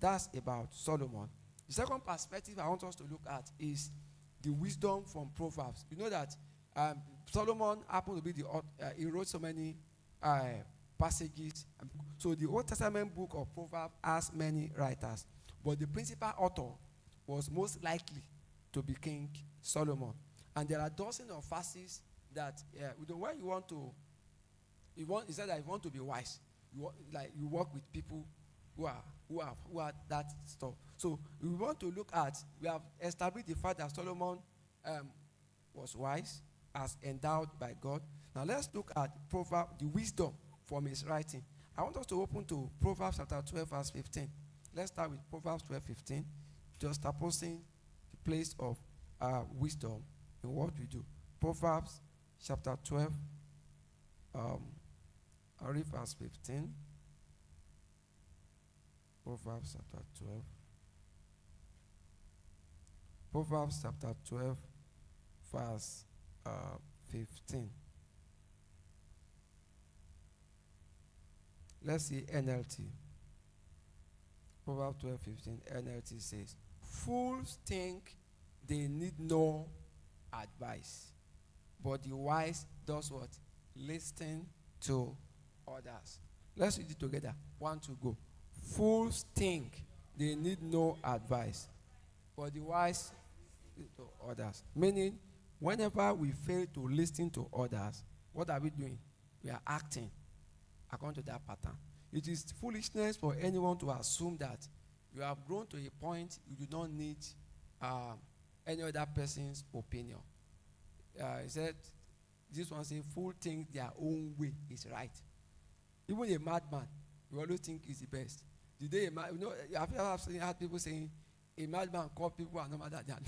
That's about Solomon. The second perspective I want us to look at is the wisdom from Proverbs. You know that Solomon happened to be he wrote so many passages. So the Old Testament book of Proverbs has many writers, but the principal author was most likely to be King Solomon. And there are dozens of verses that when he said that if you want to be wise, you work with people who are that stuff. So we want to look at, we have established the fact that Solomon was wise, as endowed by God. Now let's look at Proverbs, the wisdom from his writing. I want us to open to Proverbs chapter 12, verse 15. Let's start with Proverbs 12, 15. Just opposing the place of wisdom in what we do. Proverbs chapter 12, I'll read verse 15. Proverbs chapter 12. Proverbs chapter 12, verse 15. Let's see NLT. Proverbs 12, 15. NLT says, fools think they need no advice, but the wise does what? Listen to others. Let's read it together. 1, 2, go. Fools think they need no advice, but the wise listen to others. Meaning, whenever we fail to listen to others, what are we doing? We are acting according to that pattern. It is foolishness for anyone to assume that you have grown to a point you do not need any other person's opinion. He said, this one saying, fools think their own way is right. Even a madman, you always think is the best. The day have you ever heard people saying, a madman called people are no matter than.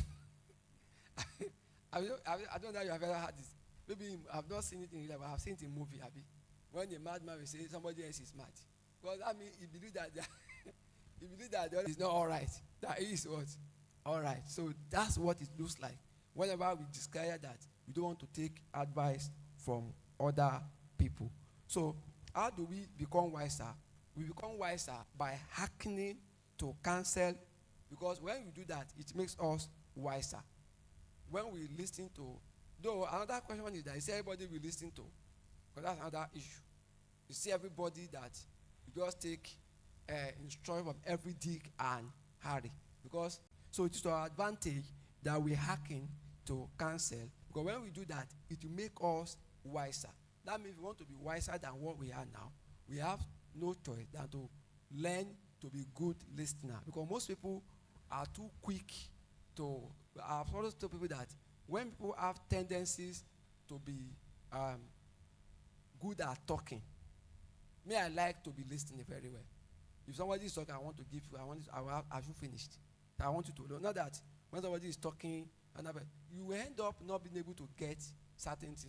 I don't know if you have ever heard this. Maybe I've not seen it in real life, but I've seen it in movie, Abby. When a madman will say somebody else is mad. Because that means he believes that he believes that the other is not all right. That he is what? All right. So that's what it looks like. Whenever we discover that we don't want to take advice from other people. So how do we become wiser? We become wiser by hearkening to counsel, because when we do that, it makes us wiser. When we listen to, though another question is that is everybody we listen to? Because that's another issue. You see everybody that you just take instruction from every Dick and Harry. Because so it's to our advantage that we hearken to counsel. Because when we do that, it will make us wiser. That means we want to be wiser than what we are now. We have no choice than to learn to be good listener. Because most people are too quick to. I've always told people that when people have tendencies to be good at talking, I like to be listening very well. If somebody is talking, I want to give you. I should finished. I want you to know. Not that when somebody is talking, you will end up not being able to get certain things.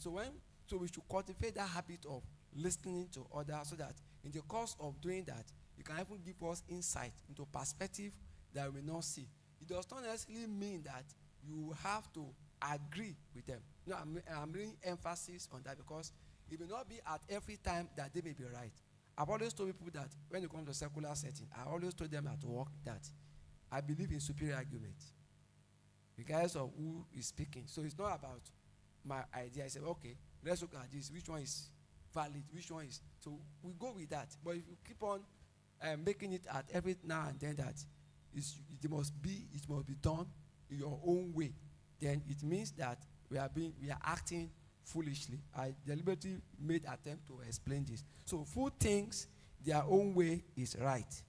So we should cultivate that habit of listening to others, so that in the course of doing that, it can even give us insight into perspective that we not see. It does not necessarily mean that you have to agree with them. No, I'm bringing emphasis on that, because it may not be at every time that they may be right. I've always told people that when it comes to secular setting, I always told them at work that I believe in superior argument, regardless of who is speaking. So it's not about my idea. I said, okay, let's look at this. Which one is valid? Which one is? So we go with that. But if you keep on making it at every now and then that it must be done in your own way, then it means that we are acting foolishly. I deliberately made attempt to explain this. So fool thinks their own way is right.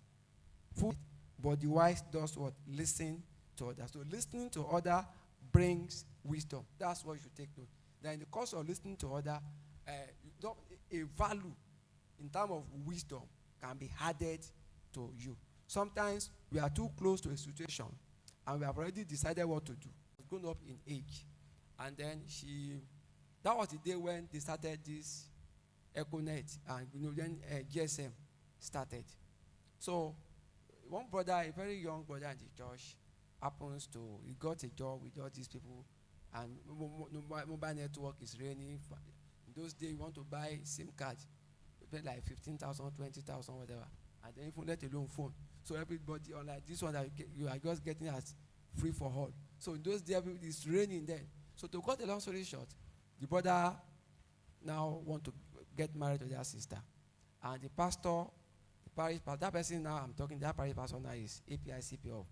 Fool, but the wise does what? Listen to others. So listening to others brings wisdom. That's what you should take note. That in the course of listening to others, a value in terms of wisdom can be added to you. Sometimes we are too close to a situation and we have already decided what to do. She's grown up in age. And then that was the day when they started this Econet, and then GSM started. So one brother, a very young brother in the church, he got a job with all these people, and mobile network is raining. In those days, you want to buy SIM card, you pay like 15,000, 20,000, whatever, and then even let alone phone. So everybody, unlike this one that you are just getting as free for all. So in those days, it's raining then. So to cut a long story short, the brother now want to get married to their sister. And the pastor, the parish pastor, that person now I'm talking, that parish pastor now is APICP of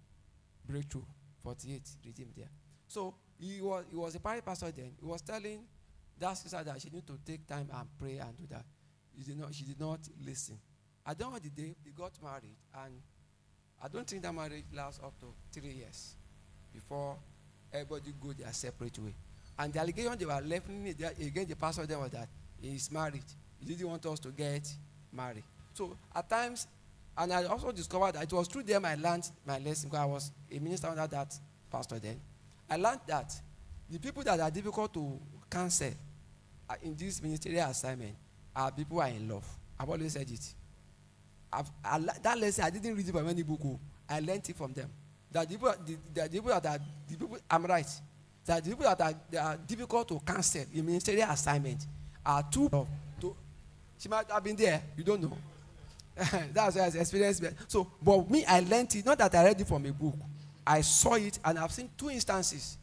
Breakthrough 48 Redeem there. So he was a parish pastor then. He was telling that sister that she need to take time and pray and do that. She did not listen. At the end of the day, they got married, and I don't think that marriage lasts up to 3 years before everybody go their separate way. And the allegation they were left against the pastor then was that he is married. He didn't want us to get married. So at times, and I also discovered that it was through them I learned my lesson, because I was a minister under that pastor then. I learned that the people that are difficult to counsel in this ministerial assignment are people who are in love. I've always said it. That lesson, I didn't read it from any book. I learned it from them. That the people, I'm right. That the people that are difficult to counsel in ministerial assignment are too. She might have been there. You don't know. That's why I experienced it. So, but me, I learned it. Not that I read it from a book. I saw it, and I've seen 2 instances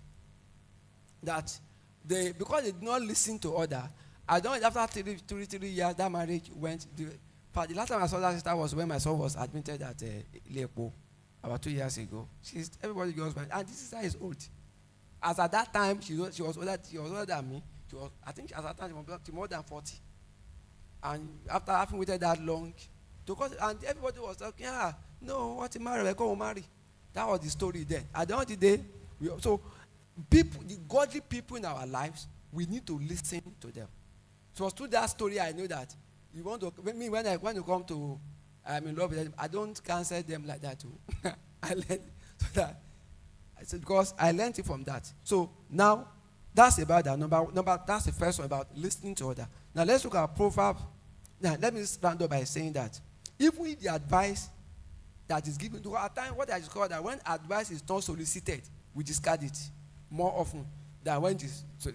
that because they did not listen to other. I don't know, after 3 years, that marriage went. The last time I saw that sister was when my son was admitted at Lepo about 2 years ago. Everybody goes back, and this sister is old. As at that time, she was older than me. I think at that time she was more than 40. And after having waited that long, and everybody was talking, no, what a marry, we're going to marry. That was the story then. At the end of the day, the godly people in our lives, we need to listen to them. So through that story, I know that you want to. When you come to, I'm in love with them, I don't cancel them like that too. I learned so that. I said because I learned it from that. So now that's about that number. That's the first one about listening to others. Now let's look at Proverbs. Now let me stand up by saying that even the advice that is given to at times, what I discovered that when advice is not solicited, we discard it more often than when this. So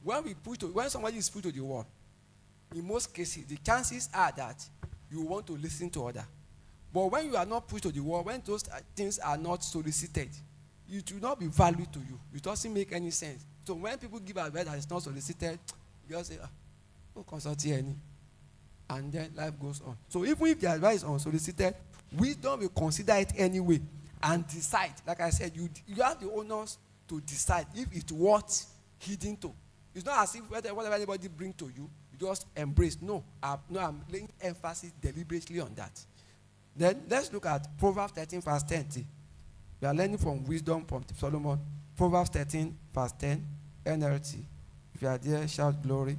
when somebody is put to the wall, in most cases the chances are that you want to listen to others. But when you are not pushed to the wall, when those things are not solicited, it will not be valued to you. It doesn't make any sense. So when people give advice that is not solicited, you just say, "Oh, consult any," and then life goes on. So even if the advice is unsolicited, wisdom will consider it anyway and decide. Like I said, you have the onus to decide if it's worth heeding to. It's not as if whatever anybody bring to you, you just embrace. No, I'm laying emphasis deliberately on that. Then let's look at Proverbs 13 verse 10. We are learning from wisdom from Solomon. Proverbs 13 verse 10, NLT. If you are there, shout glory.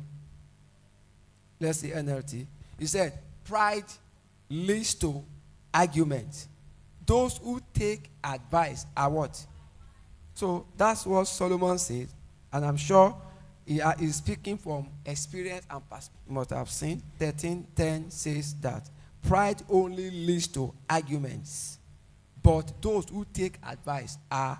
Let's see NLT. He said, pride leads to argument. Those who take advice are what? So that's what Solomon said. And I'm sure he is speaking from experience and perspective. You must have seen 13:10 says that pride only leads to arguments, but those who take advice are